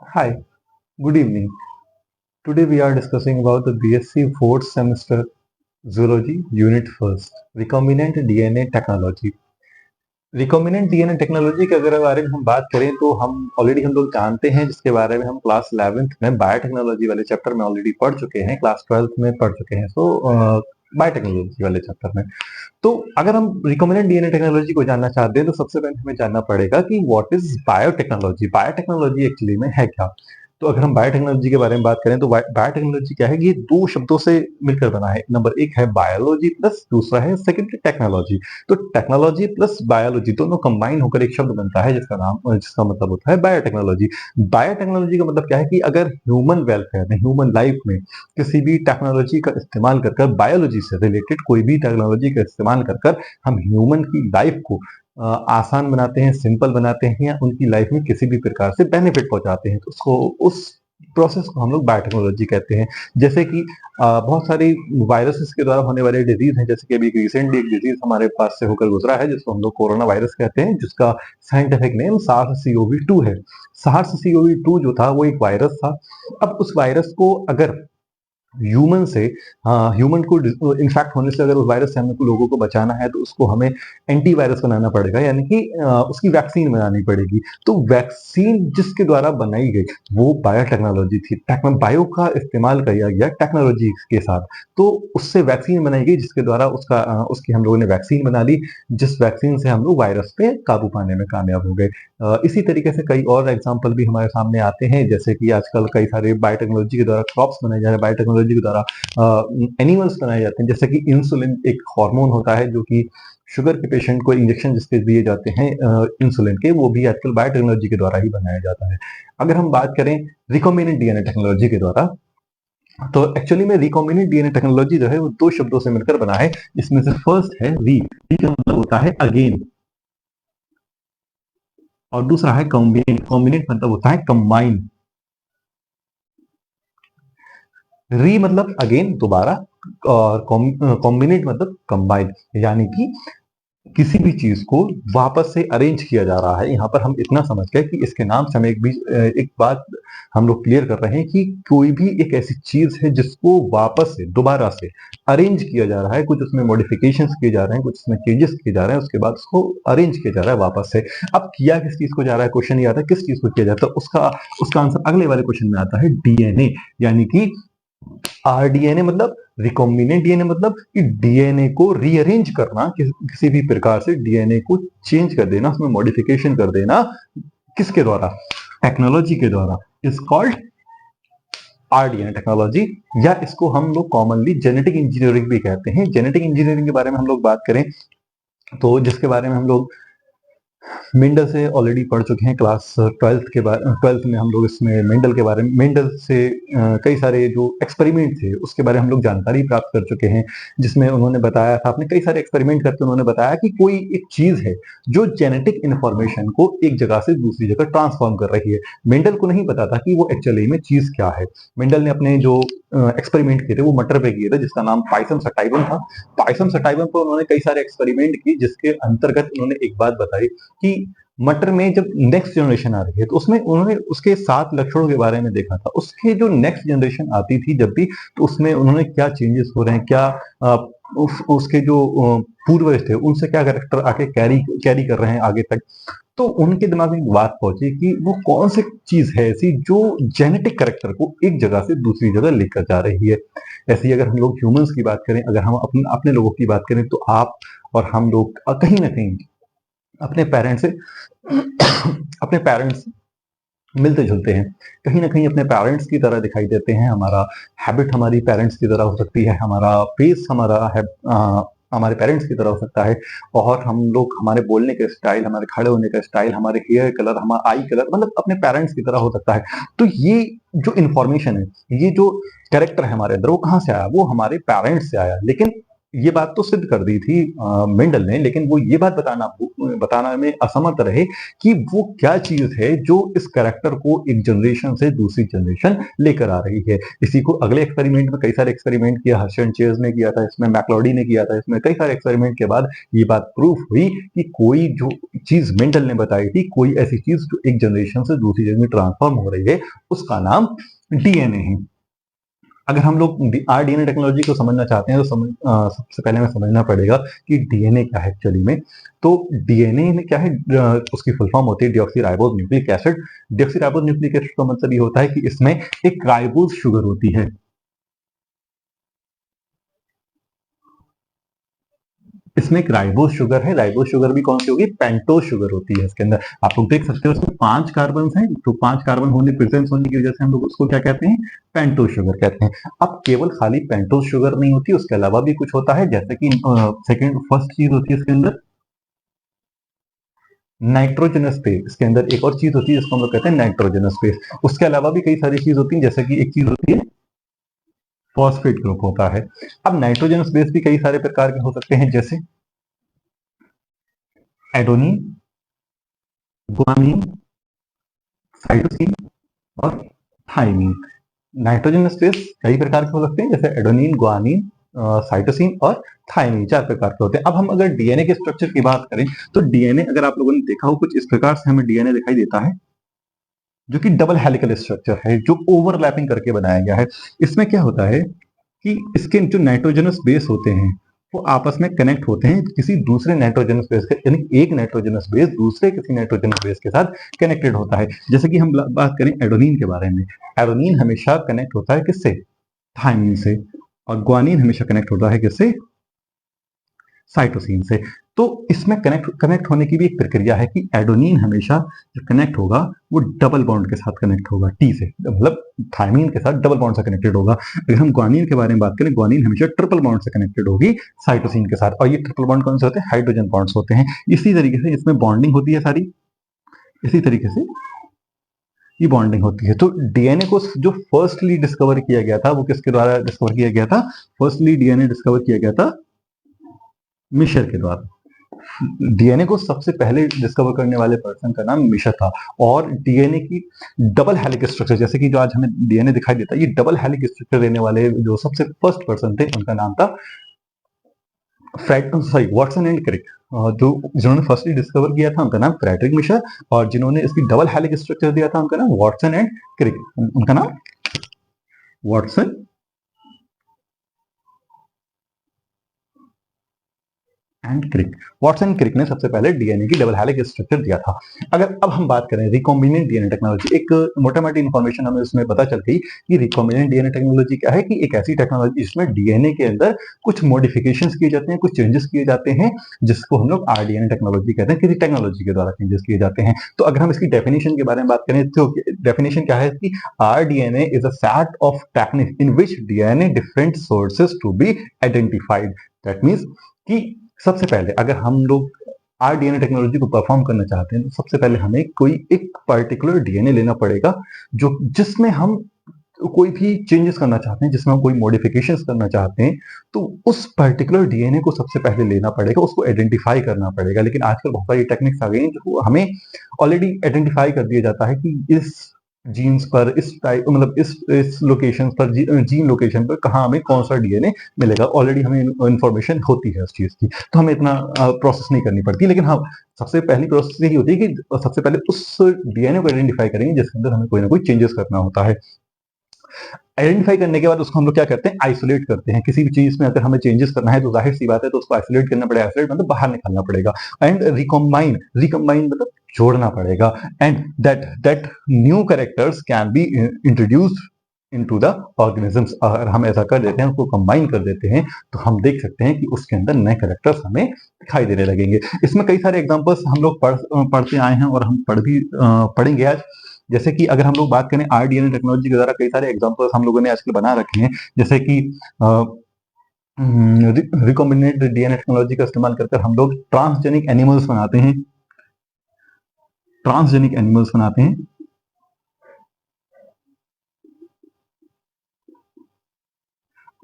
Hi, good evening. Today we are discussing about the BSc 4th semester Zoology Unit First, Recombinant DNA Technology. Recombinant DNA technology के अगर बारे में हम बात करें तो हम लोग जानते हैं, जिसके बारे में हम क्लास 11th में बायोटेक्नोलॉजी वाले चैप्टर में ऑलरेडी पढ़ चुके हैं, क्लास 12th में पढ़ चुके हैं। बायोटेक्नोलॉजी वाले चैप्टर में तो अगर हम रिकॉम्बिनेंट डीएनए टेक्नोलॉजी को जानना चाहते हैं तो सबसे पहले हमें जानना पड़ेगा कि what is biotechnology. Biotechnology actually में है क्या। तो अगर हम बायोटेक्नोलॉजी के बारे में बात करें तो बायोटेक्नोलॉजी क्या है, ये दो शब्दों से मिलकर बना है। नंबर एक है बायोलॉजी प्लस दूसरा है सेकेंड टेक्नोलॉजी। तो टेक्नोलॉजी प्लस बायोलॉजी दोनों कंबाइन होकर एक शब्द बनता है जिसका मतलब होता है बायोटेक्नोलॉजी। बायोटेक्नोलॉजी का मतलब क्या है कि अगर ह्यूमन वेलफेयर में, ह्यूमन लाइफ में किसी भी टेक्नोलॉजी का इस्तेमाल कर बायोलॉजी से रिलेटेड कोई भी टेक्नोलॉजी का इस्तेमाल कर हम ह्यूमन की लाइफ को आसान बनाते हैं, सिंपल बनाते हैं, या उनकी लाइफ में किसी भी प्रकार से बेनिफिट पहुंचाते हैं, तो उसको उस प्रोसेस को हम लोग बायोटेक्नोलॉजी कहते हैं। जैसे कि बहुत सारी वायरसेस के द्वारा होने वाले डिजीज हैं, जैसे कि अभी रिसेंटली एक डिजीज हमारे पास से होकर गुजरा है जिसको हम लोग कोरोना वायरस कहते हैं, जिसका साइंटिफिक नेम सार्स सीओवी 2 है। सार्स सीओवी 2 जो था वो एक वायरस था। अब उस वायरस को अगर ह्यूमन से ह्यूमन को इन्फेक्ट होने से अगर उस वायरस से हमें लोगों को बचाना है तो उसको हमें एंटीवायरस बनाना पड़ेगा, यानी कि उसकी वैक्सीन बनानी पड़ेगी। तो वैक्सीन जिसके द्वारा बनाई गई वो बायोटेक्नोलॉजी थी। बायो का इस्तेमाल किया गया टेक्नोलॉजी के साथ, तो उससे वैक्सीन बनाई गई जिसके द्वारा उसकी हम लोगों ने वैक्सीन बना ली, जिस वैक्सीन से हम लोग वायरस पे काबू पाने में कामयाब हो गए। इसी तरीके से कई और एग्जाम्पल भी हमारे सामने आते हैं, जैसे कि आजकल कई सारे बायोटेक्नोलॉजी के द्वारा क्रॉप्स बनाए जा रहे हैं, बायोटेक्नोलॉजी के द्वारा एनिमल्स बनाए जाते हैं। जैसे कि इंसुलिन एक हार्मोन होता है जो कि शुगर के पेशेंट को इंजेक्शन जिसके दिए जाते हैं इंसुलिन के, वो भी आजकल बायोटेक्नोलॉजी के द्वारा ही बनाया जाता है। अगर हम बात करें रिकॉम्बिनेंट डीएनए टेक्नोलॉजी के द्वारा, तो एक्चुअली में रिकॉम्बिनेंट डीएनए टेक्नोलॉजी जो है वो दो शब्दों से मिलकर बना है। इसमें से फर्स्ट है री का मतलब होता है अगेन, और दूसरा है कॉम्बिनेंट। कॉम्बिनेंट मतलब होता है कंबाइन। री मतलब अगेन दोबारा, और कॉम्बिनेट मतलब कंबाइन, यानी कि किसी भी चीज को वापस से अरेंज किया जा रहा है। यहाँ पर हम इतना समझ गए कि इसके नाम से हम एक बात हम लोग क्लियर कर रहे हैं कि कोई भी एक ऐसी चीज है जिसको वापस से दोबारा से अरेंज किया जा रहा है, कुछ उसमें मॉडिफिकेशंस किए जा रहे हैं, कुछ उसमें चेंजेस किए जा रहे हैं, उसके बाद उसको अरेंज किया जा रहा है वापस से। अब किया किस चीज को जा रहा है, क्वेश्चन ये आता है किस चीज को किया जाता है, उसका आंसर अगले वाले क्वेश्चन में आता है डीएनए। यानी कि आरडीएनए मतलब रिकॉम्बिनेंट डीएनए मतलब कि डीएनए को रीअरेंज करना, किसी भी प्रकार से डीएनए को चेंज कर देना, उसमें मॉडिफिकेशन कर देना, किसके द्वारा, टेक्नोलॉजी के द्वारा, इज कॉल्ड आरडीएनए टेक्नोलॉजी। या इसको हम लोग कॉमनली जेनेटिक इंजीनियरिंग भी कहते हैं। जेनेटिक इंजीनियरिंग के बारे में हम लोग बात करें तो जिसके बारे में हम लोग मेंडल से ऑलरेडी पढ़ चुके हैं क्लास 12th में। हम लोग इसमें मेंडल के बारे में, मेंडल से कई सारे जो एक्सपेरिमेंट थे उसके बारे में हम लोग जानकारी प्राप्त कर चुके हैं, जिसमें उन्होंने बताया था, अपने कई सारे एक्सपेरिमेंट करके उन्होंने बताया कि कोई एक चीज है जो जेनेटिक इंफॉर्मेशन को एक जगह से दूसरी जगह ट्रांसफॉर्म कर रही है। मेंडल को नहीं पता था कि वो एक्चुअली में चीज क्या है। मेंडल ने अपने जो एक्सपेरिमेंट किए थे वो मटर पे किए थे, जिसका नाम पाइसम सटाइवम था। पाइसम सटाइवम पर उन्होंने कई सारे एक्सपेरिमेंट किए, जिसके अंतर्गत उन्होंने एक बात बताई कि मटर में जब नेक्स्ट जनरेशन आ रही है तो उसमें उन्होंने उसके 7 लक्षणों के बारे में देखा था। उसके जो नेक्स्ट जनरेशन आती थी जब भी, तो उसमें उन्होंने क्या चेंजेस हो रहे हैं, क्या उसके जो पूर्वज थे उनसे क्या कैरेक्टर आके कैरी कैरी कर रहे हैं आगे तक। तो उनके दिमाग में एक बात पहुंची कि वो कौन सी चीज है ऐसी जो जेनेटिक कैरेक्टर को एक जगह से दूसरी जगह लेकर जा रही है। ऐसे ही अगर हम लोग ह्यूमंस की बात करें, अगर हम अपने लोगों की बात करें, तो आप और हम लोग कहीं ना कहीं अपने पेरेंट्स से अपने पेरेंट्स मिलते जुलते हैं, कहीं ना कहीं अपने पेरेंट्स की तरह दिखाई देते हैं। हमारा हैबिट हमारी पेरेंट्स की तरह हो सकती है, हमारा फेस हमारे पेरेंट्स की तरह हो सकता है, और हम लोग, हमारे बोलने का स्टाइल, हमारे खड़े होने का स्टाइल, हमारे हेयर कलर, हमारा आई कलर, मतलब अपने पेरेंट्स की तरह हो सकता है। तो ये जो इन्फॉर्मेशन है, ये जो कैरेक्टर है हमारे अंदर, वो कहाँ से आया, वो हमारे पेरेंट्स से आया। लेकिन ये बात तो सिद्ध कर दी थी मेंडल ने, लेकिन वो ये बात बताना में असमर्थ रहे कि वो क्या चीज है जो इस कैरेक्टर को एक जनरेशन से दूसरी जनरेशन लेकर आ रही है। इसी को अगले एक्सपेरिमेंट में कई सारे एक्सपेरिमेंट किया, हर्शन चेयर्स ने किया था, इसमें मैक्लॉडी ने किया था, इसमें कई सारे एक्सपेरिमेंट के बाद ये बात प्रूफ हुई कि कोई जो चीज मेंडल ने बताई थी, कोई ऐसी चीज जो एक जनरेशन से दूसरी जनरेशन में ट्रांसफॉर्म हो रही है, उसका नाम डीएनए है। अगर हम लोग डीएनए टेक्नोलॉजी को समझना चाहते हैं तो सबसे पहले हमें समझना पड़ेगा कि डीएनए क्या है एक्चुअली में। तो डीएनए में क्या है, उसकी फुल फॉर्म होती है deoxyribose nucleic acid. Deoxyribose nucleic acid का मतलब ये होता है कि इसमें एक राइबोज शुगर होती है। इसमें एक राइबोज शुगर है। राइबोज शुगर भी कौन सी होगी, पेंटोज शुगर होती है इसके अंदर। आप लोग देख सकते हो उसमें 5 कार्बन हैं, तो 5 कार्बन होने प्रेजेंस होने की वजह से हम लोग उसको क्या कहते हैं, पेंटोज शुगर कहते हैं। अब केवल खाली पेंटोज शुगर नहीं होती, उसके अलावा भी कुछ होता है, जैसे कि सेकंड फर्स्ट चीज होती है इसके अंदर नाइट्रोजनस बेस। इसके अंदर एक और चीज होती है जिसको हम लोग कहते हैं नाइट्रोजनस बेस। उसके अलावा भी कई सारी चीज होती है, जैसे कि एक चीज होती है फॉस्फेट ग्रुप होता है। अब नाइट्रोजनस बेस भी कई सारे प्रकार के हो सकते हैं, जैसे एडोनिन, गुआनिन, साइटोसिन और थाइमिन। नाइट्रोजनस बेस कई प्रकार के हो सकते हैं, जैसे एडोनिन, गुआनिन, साइटोसिन और थाइमिन, 4 प्रकार के होते हैं। अब हम अगर डीएनए के स्ट्रक्चर की बात करें तो डीएनए अगर आप लोगों ने देखा हो कुछ इस प्रकार से हमें डीएनए दिखाई देता है, जो कि डबल हेलिकल स्ट्रक्चर है, जो ओवरलैपिंग करके बनाया गया है। इसमें क्या होता है कि इसके जो नाइट्रोजनस बेस होते हैं वो आपस में कनेक्ट होते हैं किसी दूसरे नाइट्रोजनस बेस के, यानी एक नाइट्रोजनस बेस दूसरे किसी नाइट्रोजनस बेस के साथ कनेक्टेड होता है। जैसे कि हम बात करें एडोनिन के बारे में, एडोनिन हमेशा कनेक्ट होता है किससे, थाइमिन से, और ग्वानिन हमेशा कनेक्ट होता है किससे, साइटोसिन से। तो इसमें कनेक्ट कनेक्ट होने की भी एक प्रक्रिया है कि एडोनिन हमेशा जो कनेक्ट होगा वो डबल बॉन्ड के साथ कनेक्ट होगा, टी से, मतलब थाइमिन के साथ डबल बॉन्ड से कनेक्टेड होगा। अगर हम ग्वानिन के बारे में बात करें, ग्वानिन हमेशा ट्रिपल बॉन्ड से कनेक्टेड होगी साइटोसिन के साथ, और ये ट्रिपल बॉन्ड कौन से होते हैं, हाइड्रोजन बॉन्ड्स होते हैं। इसी तरीके से इसमें बॉन्डिंग होती है सारी, इसी तरीके से ये बॉन्डिंग होती है। तो डीएनए को जो फर्स्टली डिस्कवर किया गया था वो किसके द्वारा डिस्कवर किया गया था, फर्स्टली डीएनए डिस्कवर किया गया था मिशर के द्वारा। डीएनए को सबसे पहले डिस्कवर करने वाले पर्सन का नाम मिशर था। और डीएनए की डबल हेलिक स्ट्रक्चर, जैसे कि जो आज हमें डीएनए दिखाई देता है, ये डबल हेलिक स्ट्रक्चर देने वाले जो सबसे फर्स्ट पर्सन थे उनका नाम था वॉटसन एंड क्रिक। जो जिन्होंने फर्स्टली डिस्कवर किया था उनका नाम फ्रेडरिक मिशर, और जिन्होंने इसकी डबल हेलिक स्ट्रक्चर दिया था उनका नाम वॉटसन एंड क्रिक। उनका नाम Watson and Crick. Watson Crick ने सबसे पहले डीएनए की डबल हेलिक स्ट्रक्चर दिया था। अगर अब हम बात करें रिकॉम्बिनेंट डीएनए टेक्नोलॉजी, एक मोटा मोटी इन्फॉर्मेशन हमें उसमें पता चल गई कि रिकॉम्बिनेंट डीएनए टेक्नोलॉजी क्या है, कि एक ऐसी टेक्नोलॉजी जिसमें डीएनए के अंदर कुछ मॉडिफिकेशंस किए जाते हैं, कुछ चेंजेस किए जाते हैं, जिसको हम लोग आरडीएनए टेक्नोलॉजी कहते हैं, किसी टेक्नोलॉजी के द्वारा चेंजेस किए जाते हैं। तो अगर हम इसकी डेफिनेशन के बारे में बात करें तो डेफिनेशन क्या है कि rDNA is a set of technique in which DNA different sources to be identified. That means कि सबसे पहले अगर हम लोग आरडीएनए टेक्नोलॉजी को परफॉर्म करना चाहते हैं तो सबसे पहले हमें कोई एक पर्टिकुलर डीएनए लेना पड़ेगा, जो जिसमें हम कोई भी चेंजेस करना चाहते हैं, जिसमें हम कोई मॉडिफिकेशंस करना चाहते हैं, तो उस पर्टिकुलर डीएनए को सबसे पहले लेना पड़ेगा, उसको आइडेंटिफाई करना पड़ेगा। लेकिन आजकल बहुत सारी टेक्निक्स आ गई हैं जो हमें ऑलरेडी आइडेंटिफाई कर दिया जाता है कि इस जीन्स पर, इस टाइप, मतलब इस लोकेशन पर, जीन लोकेशन पर कहाँ हमें कौन सा डीएनए मिलेगा, ऑलरेडी हमें इन्फॉर्मेशन होती है उस चीज की, तो हमें इतना प्रोसेस नहीं करनी पड़ती। लेकिन हाँ, सबसे पहली प्रोसेस यही होती है कि सबसे पहले उस डीएनए को आइडेंटिफाई करेंगे जिसके अंदर हमें कोई ना कोई चेंजेस करना होता है। आइडेंटिफाई करने के बाद उसको हम लोग क्या करते हैं, आइसोलेट करते हैं। किसी भी चीज में अगर हमें चेंजेस करना है तो जाहिर सी बात है तो उसको आइसोलेट करना पड़ेगा, आइसोलेट मतलब बाहर निकालना पड़ेगा। एंड रिकॉम्बाइन, रिकॉम्बाइन मतलब जोड़ना पड़ेगा। And that new characters can be introduced into the organisms. अगर हम ऐसा कर देते हैं, उसको कंबाइन कर देते हैं, तो हम देख सकते हैं कि उसके अंदर नए कैरेक्टर्स हमें दिखाई देने लगेंगे। इसमें कई सारे एग्जांपल्स हम लोग पढ़ते आए हैं और हम पढ़ेंगे आज। जैसे कि अगर हम लोग बात करें आरडीएनए टेक्नोलॉजी के द्वारा कई सारे एग्जांपल्स हम लोगों ने आजकल बना रखे हैं, जैसे कि रिकॉम्बिनेंट डीएनए टेक्नोलॉजी का इस्तेमाल कर हम लोग ट्रांसजेनिक एनिमल्स बनाते हैं, ट्रांसजेनिक एनिमल्स बनाते हैं,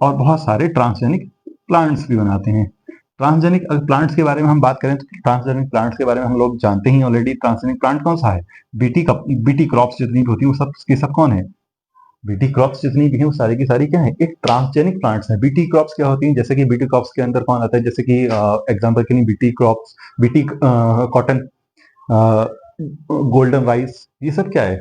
और बहुत सारे ट्रांसजेनिक प्लांट्स भी बनाते हैं। ट्रांसजेनिक प्लांट्स के बारे में हम बात करें तो ट्रांसजेनिक प्लांट्स के बारे में हम लोग जानते ही ऑलरेडी। ट्रांसजेनिक प्लांट कौन सा है? बीटी क्रॉप्स जितनी भी होती है वो सब की सब कौन है? बीटी क्रॉप्स जितनी भी है वो सारी की सारी क्या है? एक ट्रांसजेनिक प्लांट्स है। बीटी क्रॉप्स क्या होती हैं? जैसे कि बीटी क्रॉप्स के अंदर कौन आता है? जैसे कि एग्जांपल के लिए BT crops, BT cotton, golden rice, ये सब क्या है?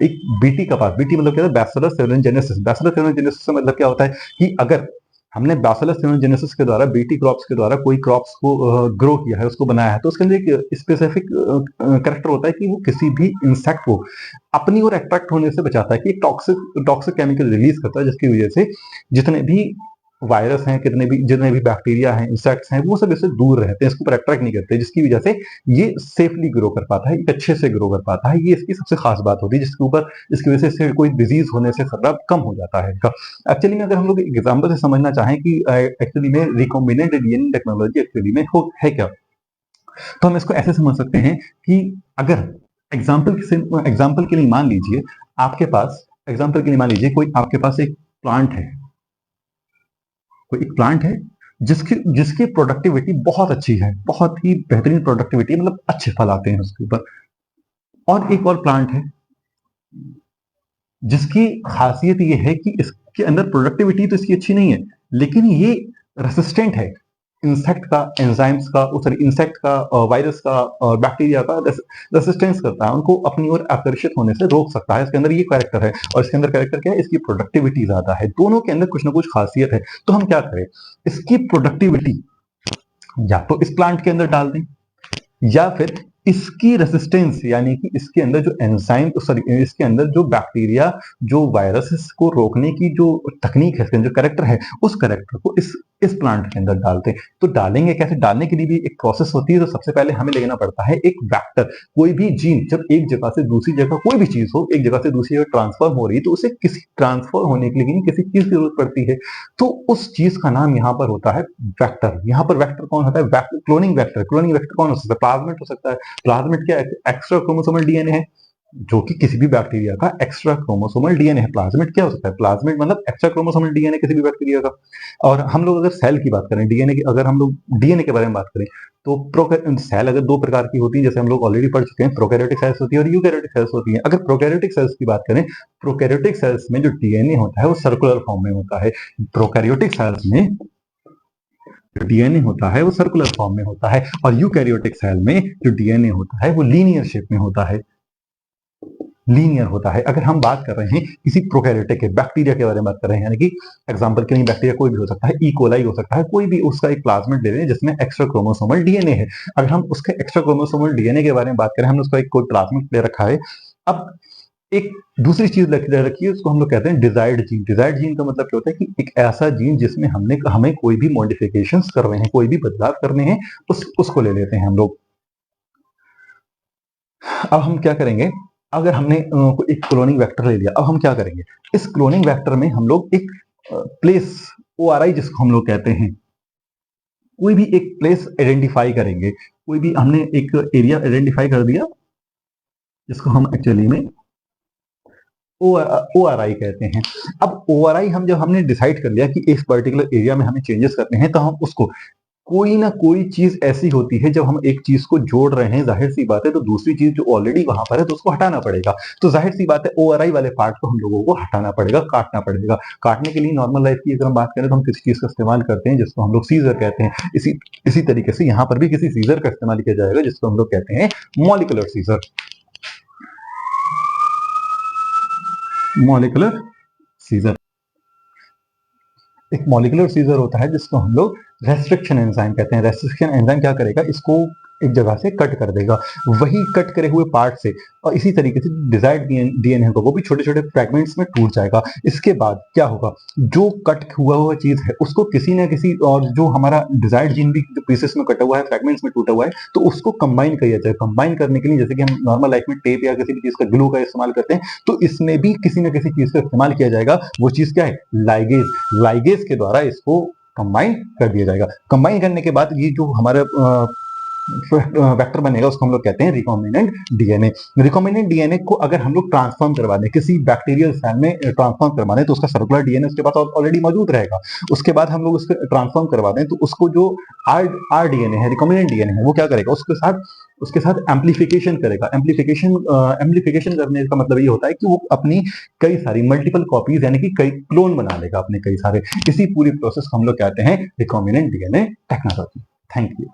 एक बीटी कपास। बीटी मतलब क्या है? बैसिलस थ्योरोजेनेसिस। बैसिलस थ्योरोजेनेसिस का मतलब क्या होता है कि अगर हमने बैसिलस थ्योरोजेनेसिस के द्वारा, बीटी क्रॉप्स के द्वारा कोई क्रॉप्स को ग्रो किया है, उसको बनाया है, तो उसके अंदर एक स्पेसिफिक कैरेक्टर होता है कि वो किसी भी इंसेक्ट को अपनी ओर अट्रैक्ट होने से बचाता है, कि एक टॉक्सिक टॉक्सिक केमिकल रिलीज करता है, जिसकी वजह से जितने भी वायरस हैं, जितने भी बैक्टीरिया हैं, इंसेक्ट्स हैं, वो सब इससे दूर रहते हैं, इसके ऊपर अट्रैक्ट नहीं करते, जिसकी वजह से ये सेफली ग्रो कर पाता है, एक अच्छे से ग्रो कर पाता है। ये इसकी सबसे खास बात होती है, जिसके ऊपर इसकी वजह से कोई डिजीज होने से खतरा कम हो जाता है इसका। एक्चुअली में अगर हम लोग एग्जाम्पल से समझना चाहें कि एक्चुअली में रिकॉम्बिनेंट डीएनए टेक्नोलॉजी एक्चुअली में है क्या, तो हम इसको ऐसे समझ सकते हैं कि अगर एग्जाम्पल के लिए मान लीजिए आपके पास, एग्जाम्पल के लिए मान लीजिए कोई आपके पास एक प्लांट है, कोई एक प्लांट है जिसकी जिसकी प्रोडक्टिविटी बहुत अच्छी है, बहुत ही बेहतरीन प्रोडक्टिविटी है, मतलब अच्छे फल आते हैं उसके ऊपर। और एक और प्लांट है जिसकी खासियत ये है कि इसके अंदर प्रोडक्टिविटी तो इसकी अच्छी नहीं है, लेकिन ये रेसिस्टेंट है इंसेक्ट का, एंजाइम्स का, सॉरी इंसेक्ट का, वायरस का और बैक्टीरिया का रेसिस्टेंस करता है, उनको अपनी ओर आकर्षित होने से रोक सकता है। इसके अंदर ये कैरेक्टर है। और इसके अंदर कैरेक्टर क्या है? इसकी प्रोडक्टिविटी ज्यादा है। दोनों के अंदर कुछ ना कुछ खासियत है। तो हम क्या करें? इसकी प्रोडक्टिविटी या तो इस प्लांट के अंदर डाल दें, या फिर इसकी रेसिस्टेंस यानी कि इसके अंदर जो एंजाइम, सॉरी इसके अंदर जो बैक्टीरिया, जो वायरसेस को रोकने की जो तकनीक है, इसके अंदर जो करेक्टर है, उस करेक्टर को इस प्लांट के अंदर डालते हैं। तो डालेंगे कैसे? डालने के लिए भी एक प्रोसेस होती है। तो सबसे पहले हमें लेना पड़ता है एक वेक्टर। कोई भी जीन जब एक जगह से दूसरी जगह, कोई भी चीज हो एक जगह से दूसरी जगह ट्रांसफर हो रही है, तो उसे किसी ट्रांसफर होने के लिए किसी चीज की जरूरत पड़ती है। तो उस चीज का नाम यहाँ पर होता है वेक्टर। यहाँ पर वेक्टर कौन होता है? Cloning vector. क्लोनिंग वेक्टर कौन हो सकता है? प्लाज्मिड हो सकता है। प्लाज्मिड क्या एक्स्ट्रा क्रोमोसोमल डीएनए है, जो कि किसी भी बैक्टीरिया का एक्स्ट्रा क्रोमोसोमल डीएनए है। प्लाज्मिड क्या हो सकता है? प्लाज्मिड मतलब एक्स्ट्रा क्रोमोसोमल डीएनए किसी भी बैक्टीरिया का। और हम लोग अगर सेल की बात करें, डीएनए की, अगर हम लोग डीएनए के बारे में बात करें, तो सेल अगर दो प्रकार की होती है, जैसे हम लोग ऑलरेडी पढ़ चुके हैं, प्रोकैरियोटिक सेल्स होती है और यूकैरियोटिक सेल्स होती है। अगर प्रोकैरियोटिक सेल्स की बात करें, प्रोकैरियोटिक सेल्स में जो डीएनए होता है वो सर्कुलर फॉर्म में होता है। प्रोकैरियोटिक सेल्स में जो डीएनए होता है वो सर्कुलर फॉर्म में होता है, और यूकैरियोटिक सेल में जो डीएनए होता है वो लीनियर शेप में होता है, लीनियर होता है। अगर हम बात कर रहे हैं किसी प्रोकैरियोटिक के बैक्टीरिया के बारे में बात कर रहे हैं, यानी कि एग्जांपल के लिए बैक्टीरिया कोई भी हो सकता है, ई कोलाई हो सकता है, कोई भी, उसका एक प्लाज्मिड ले रहे हैं जिसमें एक्स्ट्रा क्रोमोसोमल डीएनए है। अगर हम उसके एक्स्ट्रा क्रोमोसोमल डीएनए के बारे में बात करें, हमने उसका एक कोई प्लाज्मिड ले रखा है। अब एक दूसरी चीज रखी है, उसको हम लोग कहते हैं डिजायर्ड जीन। डिजायर्ड जीन का मतलब क्या होता है कि एक ऐसा जीन जिसमें हमें कोई भी मॉडिफिकेशंस करने हैं, कोई भी बदलाव करने हैं, उसको ले लेते हैं हम लोग। अब हम क्या करेंगे? अगर हमने एक क्लोनिंग वेक्टर ले लिया, अब हम क्या करेंगे? इस क्लोनिंग वेक्टर में हम लोग एक प्लेस, ओआरआई जिसको हम लोग कहते हैं, कोई भी एक प्लेस आइडेंटिफाई करेंगे। कोई भी हमने एक एरिया आइडेंटिफाई कर दिया, जिसको हम एक्चुअली में ओ आर आई कहते हैं। अब ओ आर आई जब हमने डिसाइड कर लिया कि इस पर्टिकुलर एरिया में हमें चेंजेस करने हैं, तो हम उसको, कोई ना कोई चीज ऐसी होती है जब हम एक चीज को जोड़ रहे हैं, जाहिर सी बात है तो दूसरी चीज जो ऑलरेडी वहां पर है तो उसको हटाना पड़ेगा। तो जाहिर सी बात है ओ आर आई वाले पार्ट को हम लोगों को हटाना पड़ेगा, काटना पड़ेगा। काटने के लिए नॉर्मल लाइफ की अगर हम बात करें तो हम किसी चीज का इस्तेमाल करते हैं जिसको हम लोग सीजर कहते हैं। इसी तरीके से यहाँ पर भी किसी सीजर का इस्तेमाल किया जाएगा जिसको हम लोग कहते हैं मॉलिकुलर सीजर। मॉलिकुलर सीजर एक मॉलिकुलर सीजर होता है जिसको हम लोग रेस्ट्रिक्शन एंजाइम कहते हैं। रेस्ट्रिक्शन एंजाइम क्या करेगा? इसको एक जगह से कट कर देगा, वही कट करे हुए पार्ट से, और इसी तरीके से डिजायर्ड डीएनए होगा वो भी छोटे छोटे फ्रेगमेंट्स में टूट जाएगा। इसके बाद क्या होगा? जो कट हुआ चीज है उसको किसी ना किसी, और जो हमारा डिजायर्ड जीन भी जो पीसेस में कटा हुआ है, फ्रेगमेंट्स में टूटा हुआ है, तो उसको कंबाइन किया जाए। कंबाइन करने के लिए जैसे कि हम नॉर्मल लाइफ में टेप या किसी भी चीज का, ग्लू का इस्तेमाल करते हैं, तो इसमें भी किसी ना किसी चीज का इस्तेमाल किया जाएगा। वो चीज क्या है? लाइगेज। लाइगेज के द्वारा इसको कंबाइन कर दिया जाएगा। कंबाइन करने के बाद ये जो हमारा वेक्टर बनेगा उसको हम लोग कहते हैं रिकॉम्बिनेंट डीएनए। रिकॉम्बिनेंट डीएनए को अगर हम लोग ट्रांसफॉर्म करवा दें, किसी बैक्टीरियल सेल में ट्रांसफॉर्म करवा दें, तो उसका सर्कुलर डीएनए उसके पास ऑलरेडी मौजूद रहेगा। उसके बाद हम लोग उसको ट्रांसफॉर्म करवा दें, तो उसको जो आर डीएनए है, रिकॉम्बिनेंट डीएनए है, वो क्या करेगा, उसके साथ एम्पलीफिकेशन करेगा। एम्पलीफिकेशन करने का मतलब ये होता है कि वो अपनी कई सारी मल्टीपल कॉपीज यानी कि कई क्लोन बना लेगा अपने कई सारे। इसी पूरी प्रोसेस को हम लोग कहते हैं recombinant DNA technology. Thank you.